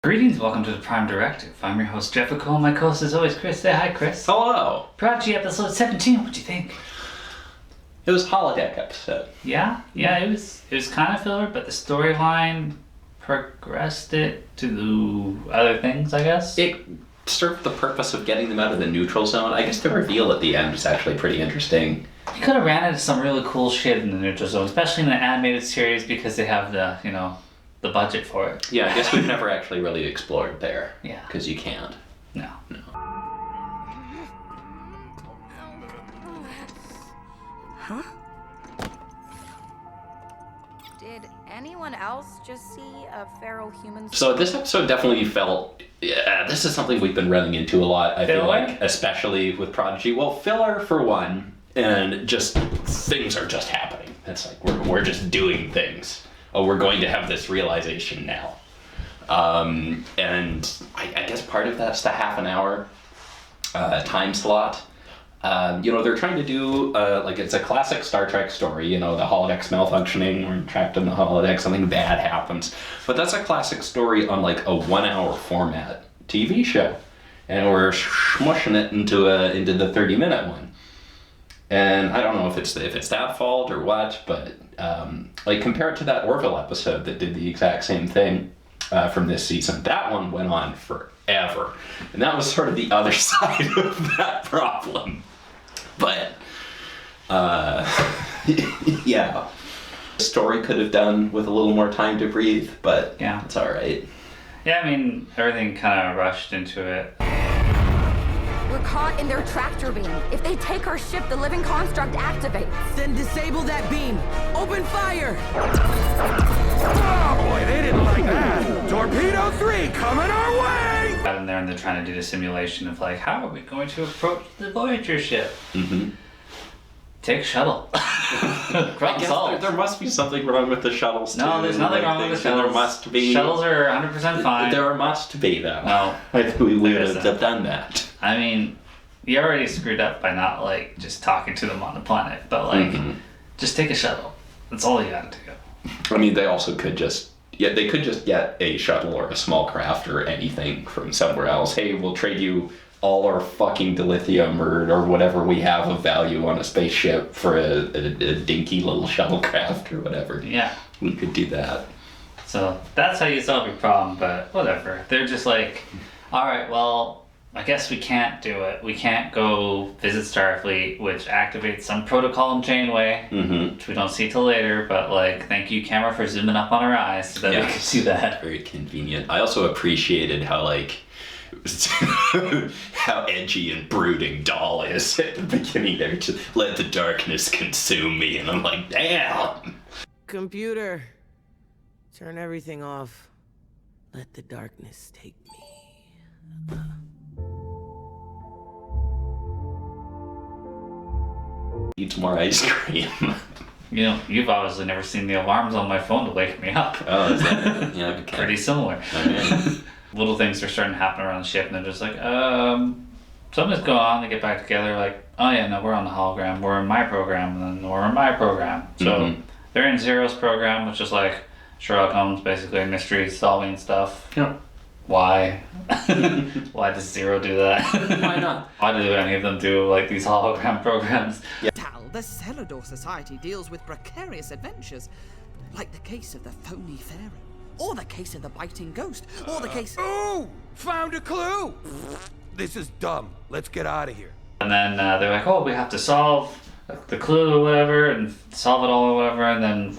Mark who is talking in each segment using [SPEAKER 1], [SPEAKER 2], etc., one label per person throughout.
[SPEAKER 1] Greetings, welcome to the Prime Directive. I'm your host, Jeffico, and my co-host is always Chris. Say hi, Chris.
[SPEAKER 2] Hello.
[SPEAKER 1] Prodigy episode 17, what'd you think?
[SPEAKER 2] It was holodeck episode.
[SPEAKER 1] Yeah, it was kind of filler, but the storyline progressed it to other things, I guess.
[SPEAKER 2] It served the purpose of getting them out of the neutral zone. I guess the reveal at the end is actually pretty interesting.
[SPEAKER 1] You could have ran into some really cool shit in the neutral zone, especially in the animated series because they have the budget for it.
[SPEAKER 2] Yeah, I guess we've never actually really explored there.
[SPEAKER 1] Yeah.
[SPEAKER 2] Because you can't.
[SPEAKER 1] No.
[SPEAKER 3] Huh? Did anyone else just see a feral human?
[SPEAKER 2] So this episode definitely felt, this is something we've been running into a lot, I feel like, especially with Prodigy. Well, filler for one, and just things are just happening. It's like we're just doing things. Oh, we're going to have this realization now. And I guess part of that's the half an hour time slot. They're trying to do, it's a classic Star Trek story, the holodeck's malfunctioning, we're trapped in the holodeck, something bad happens. But that's a classic story on like a 1 hour format TV show. And we're smushing it into the 30-minute one. And I don't know if it's that fault or what, but compare it to that Orville episode that did the exact same thing from this season. That one went on forever, and that was sort of the other side of that problem. But yeah, the story could have done with a little more time to breathe, but yeah, it's all right.
[SPEAKER 1] Yeah, I mean, everything kind of rushed into it.
[SPEAKER 3] We're caught in their tractor beam. If they take our ship, the living construct activates.
[SPEAKER 4] Then disable that beam. Open fire!
[SPEAKER 5] Oh boy, they didn't like that. Torpedo 3 coming our way!
[SPEAKER 1] Got in there and they're trying to do the simulation of how are we going to approach the Voyager ship?
[SPEAKER 2] Mm-hmm.
[SPEAKER 1] Take shuttle.
[SPEAKER 2] I guess there must be something wrong with the shuttles too.
[SPEAKER 1] No, there's nothing wrong with the shuttles.
[SPEAKER 2] There must be.
[SPEAKER 1] Shuttles are 100% fine.
[SPEAKER 2] There must be though.
[SPEAKER 1] No.
[SPEAKER 2] I think we would have done that.
[SPEAKER 1] I mean, you already screwed up by not just talking to them on the planet, but just take a shuttle. That's all you gotta do.
[SPEAKER 2] I mean, they also could just get a shuttle or a small craft or anything from somewhere else. Hey, we'll trade you all our fucking dilithium or whatever we have of value on a spaceship for a dinky little shuttlecraft or whatever.
[SPEAKER 1] Yeah.
[SPEAKER 2] We could do that.
[SPEAKER 1] So that's how you solve your problem, but whatever. They're just like, alright, well, I guess we can't do it. We can't go visit Starfleet, which activates some protocol in Janeway, which we don't see till later, but thank you, camera, for zooming up on our eyes so that we could see that.
[SPEAKER 2] Very convenient. I also appreciated how how edgy and brooding Dahl is at the beginning there, to let the darkness consume me, and I'm like, damn!
[SPEAKER 4] Computer, turn everything off. Let the darkness take me.
[SPEAKER 2] Needs more ice cream.
[SPEAKER 1] You've obviously never seen the alarms on my phone to wake me up.
[SPEAKER 2] Oh, is that? Yeah, okay.
[SPEAKER 1] Pretty similar.
[SPEAKER 2] Okay.
[SPEAKER 1] Little things are starting to happen around the ship, and they're just like, something's going on. They get back together, oh yeah, no, we're on the hologram. We're in my program, and then we're in my program. So they're in Zero's program, which is Sherlock Holmes, basically mystery solving stuff.
[SPEAKER 2] Yeah.
[SPEAKER 1] Why? Why does Zero do that?
[SPEAKER 2] Why not?
[SPEAKER 1] Why do any of them do these hologram programs?
[SPEAKER 2] Yeah.
[SPEAKER 4] Tal, the Celador Society deals with precarious adventures, like the case of the phony pharaoh, or the case of the biting ghost, or the case...
[SPEAKER 5] Ooh! Found a clue! This is dumb. Let's get out of here.
[SPEAKER 1] And then they're like, oh, we have to solve the clue or whatever, and solve it all or whatever, and then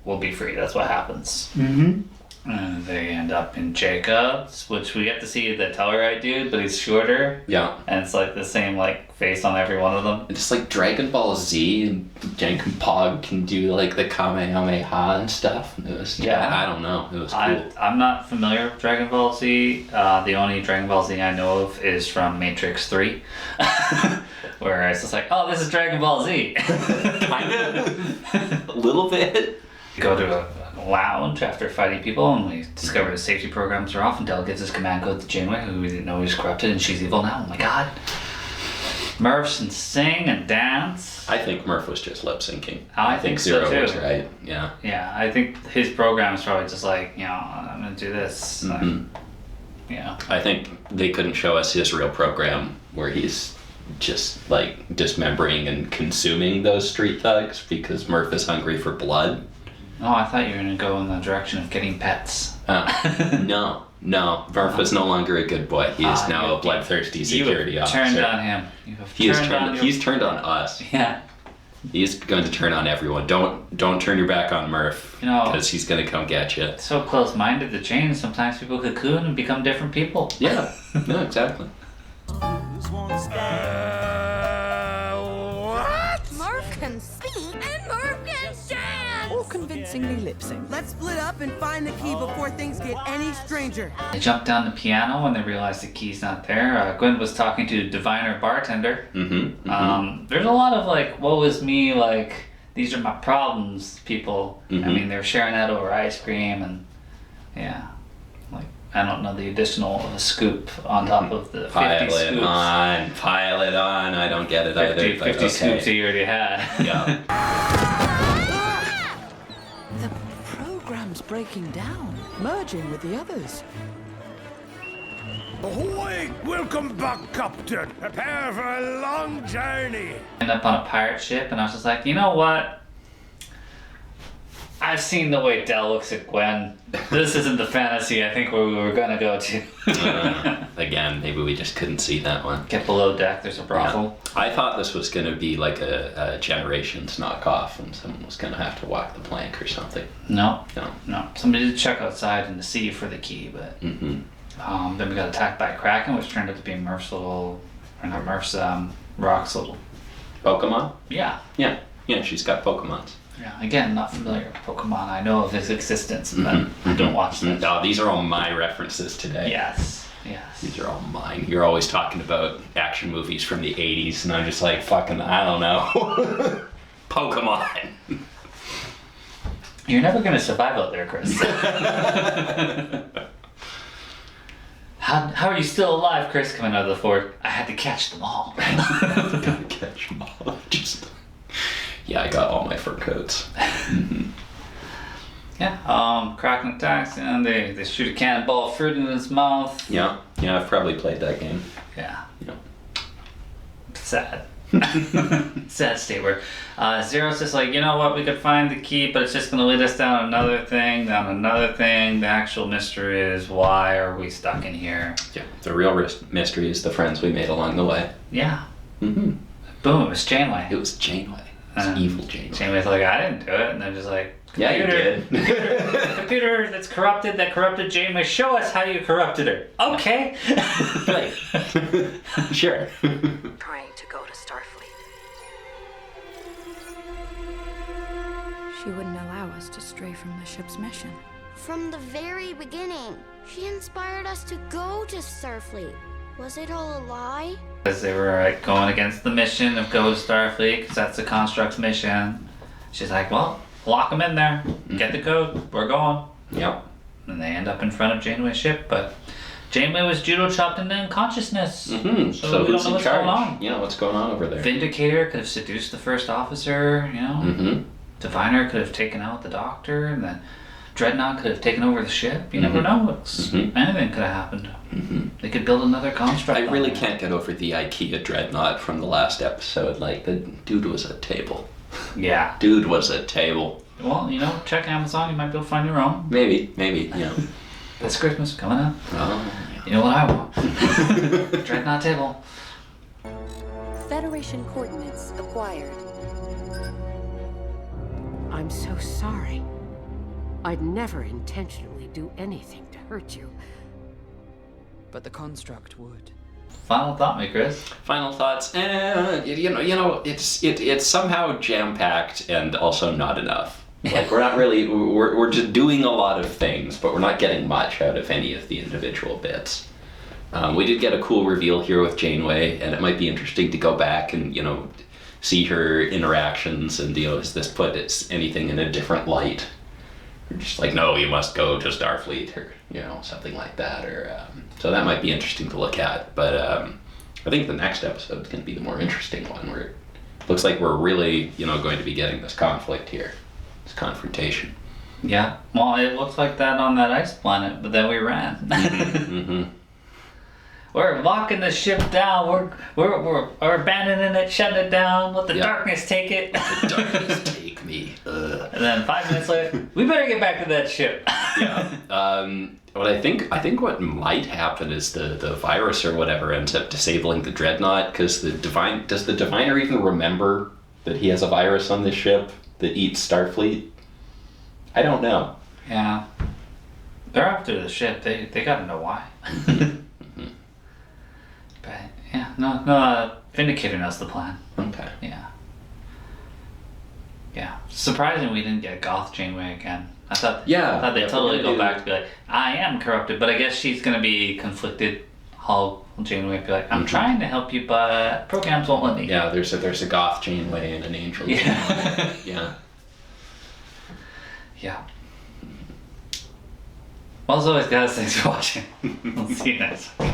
[SPEAKER 1] we'll be free. That's what happens. Mm-hmm. And they end up in Jacobs, which we get to see the Tellurite dude, but he's shorter.
[SPEAKER 2] Yeah.
[SPEAKER 1] And it's the same face on every one of them.
[SPEAKER 2] It's Dragon Ball Z, and Jank and Pog can do the Kamehameha and stuff. It was, I don't know. It was cool.
[SPEAKER 1] I'm not familiar with Dragon Ball Z. The only Dragon Ball Z I know of is from Matrix 3. Where it's just oh, this is Dragon Ball Z.
[SPEAKER 2] Kind of. A little bit.
[SPEAKER 1] Go to a lounge after fighting people, and we discover the safety programs are off, and Del gives his command code to Janeway, who we didn't know was corrupted, and she's evil now. Oh my god. Murphs and sing and dance.
[SPEAKER 2] I think Murph was just lip syncing.
[SPEAKER 1] I think so
[SPEAKER 2] Zero
[SPEAKER 1] too.
[SPEAKER 2] was right. Yeah.
[SPEAKER 1] Yeah, I think his program is probably just I'm gonna do this. Yeah.
[SPEAKER 2] I think they couldn't show us his real program where he's just like dismembering and consuming those street thugs because Murph is hungry for blood.
[SPEAKER 1] Oh, I thought you were going to go in the direction of getting pets.
[SPEAKER 2] No. Murph is no longer a good boy. He is now a bloodthirsty security officer.
[SPEAKER 1] Turned on him.
[SPEAKER 2] He's turned on us.
[SPEAKER 1] Yeah.
[SPEAKER 2] He's going to turn on everyone. Don't turn your back on Murph, because he's going to come get you.
[SPEAKER 1] So close-minded to change. Sometimes people cocoon and become different people.
[SPEAKER 2] Yeah. No, exactly.
[SPEAKER 3] What? Murph can speak and Murph can dance!
[SPEAKER 4] Or convincingly lip sync.
[SPEAKER 6] Let's split up and find the key before things get any stranger.
[SPEAKER 1] They jump down the piano when they realize the key's not there. Gwyn was talking to diviner bartender. There's a lot of like, woe is me, like, these are my problems, people. I mean, they were sharing that over ice cream and, yeah. Like, I don't know the additional scoop on top of the 50 scoops.
[SPEAKER 2] Pile it on. I don't get it
[SPEAKER 1] 50 scoops you already had.
[SPEAKER 2] Yeah.
[SPEAKER 4] The program's breaking down, merging with the others.
[SPEAKER 5] Ahoy! Welcome back, Captain. Prepare for a long journey.
[SPEAKER 1] End up on a pirate ship, and I was just like, you know what? I've seen the way Del looks at Gwyn. This isn't the fantasy I think where we were gonna go to.
[SPEAKER 2] Again, maybe we just couldn't see that one.
[SPEAKER 1] Get below deck, there's a brothel.
[SPEAKER 2] Yeah. I thought this was gonna be like a Generations knockoff, and someone was gonna have to walk the plank or something.
[SPEAKER 1] No.
[SPEAKER 2] No.
[SPEAKER 1] Somebody did check outside in the sea for the key, but then we got attacked by a Kraken, which turned out to be Murph's Rock's little
[SPEAKER 2] Pokemon?
[SPEAKER 1] Yeah,
[SPEAKER 2] she's got Pokemons.
[SPEAKER 1] Yeah, again, not familiar with Pokemon. I know of his existence, but I don't watch them.
[SPEAKER 2] No, these are all my references today.
[SPEAKER 1] Yes.
[SPEAKER 2] These are all mine. You're always talking about action movies from the 80s, and I'm just like, fucking, I don't know. Pokemon.
[SPEAKER 1] You're never going to survive out there, Chris. How are you still alive, Chris, coming out of the fort? I had to catch them all.
[SPEAKER 2] Gotta catch them all. Yeah, I got all my fur coats.
[SPEAKER 1] Yeah, Kraken attacks and they shoot a cannonball of fruit in his mouth.
[SPEAKER 2] Yeah, I've probably played that game.
[SPEAKER 1] Yeah.
[SPEAKER 2] Yeah.
[SPEAKER 1] Sad. Sad state where Zero's just like, you know what, we could find the key, but it's just going to lead us down another thing. The actual mystery is, why are we stuck in here?
[SPEAKER 2] Yeah, the real mystery is the friends we made along the way.
[SPEAKER 1] Yeah.
[SPEAKER 2] Boom,
[SPEAKER 1] it was Janeway.
[SPEAKER 2] It was Janeway. It was evil Janeway.
[SPEAKER 1] Janeway's like, I didn't do it. And they're just like,
[SPEAKER 2] yeah, you did.
[SPEAKER 1] Computer that corrupted Janeway, show us how you corrupted her. Okay.
[SPEAKER 2] Right. Sure.
[SPEAKER 3] Trying to go to Starfleet. She wouldn't allow us to stray from the ship's mission.
[SPEAKER 7] From the very beginning, she inspired us to go to Starfleet. Was it all a lie?
[SPEAKER 1] Because they were like going against the mission of go to Starfleet, because that's the Construct's mission. She's like, well, lock them in there. Get the code. We're going.
[SPEAKER 2] Yep.
[SPEAKER 1] And they end up in front of Janeway's ship, but Janeway was judo chopped into unconsciousness. So we don't know what's going on.
[SPEAKER 2] Yeah, what's going on over there?
[SPEAKER 1] Vindicator could have seduced the first officer, you know. Diviner could have taken out the doctor, and then Dreadnought could have taken over the ship. You never know. Anything could have happened. They could build another construct.
[SPEAKER 2] I really can't get over the IKEA Dreadnought from the last episode. Like, the dude was a table.
[SPEAKER 1] Yeah.
[SPEAKER 2] Dude was a table.
[SPEAKER 1] Well, you know, check Amazon. You might be able to find your own.
[SPEAKER 2] Maybe, you know.
[SPEAKER 1] This Christmas coming up.
[SPEAKER 2] Oh, yeah.
[SPEAKER 1] You know what I want? Dreadnought table.
[SPEAKER 8] Federation coordinates acquired.
[SPEAKER 9] I'm so sorry. I'd never intentionally do anything to hurt you.
[SPEAKER 4] But the construct would.
[SPEAKER 1] Final thought, me, Chris.
[SPEAKER 2] Final thoughts. It's somehow jam-packed and also not enough. Like, we're not really, we're just doing a lot of things, but we're not getting much out of any of the individual bits. We did get a cool reveal here with Janeway, and it might be interesting to go back and, see her interactions and, has this put anything in a different light? Or just like, no, you must go to Starfleet, or, something like that. Or so that might be interesting to look at. But I think the next episode is going to be the more interesting one, where it looks like we're really, going to be getting this conflict here, this confrontation.
[SPEAKER 1] Yeah. Well, it looks like that on that ice planet, but then we ran. we're locking the ship down. We're abandoning it, shutting it down. Let the darkness take it.
[SPEAKER 2] The darkness take me.
[SPEAKER 1] And then 5 minutes later, we better get back to that ship.
[SPEAKER 2] What I think what might happen is the virus or whatever ends up disabling the dreadnought, because does the diviner even remember that he has a virus on this ship that eats Starfleet? I don't know.
[SPEAKER 1] Yeah. They're after the ship. They gotta know why. But yeah, no. Vindicator knows the plan.
[SPEAKER 2] Okay.
[SPEAKER 1] Yeah. Yeah. Surprising we didn't get Goth Janeway again. I thought they'd totally go back to be like, I am corrupted, but I guess she's gonna be conflicted. Janeway be like, I'm trying to help you, but programs won't let me.
[SPEAKER 2] Yeah, there's a Goth Janeway and an Angel Janeway. Yeah.
[SPEAKER 1] Yeah. Well, as always, guys, thanks for watching. We'll see you next week.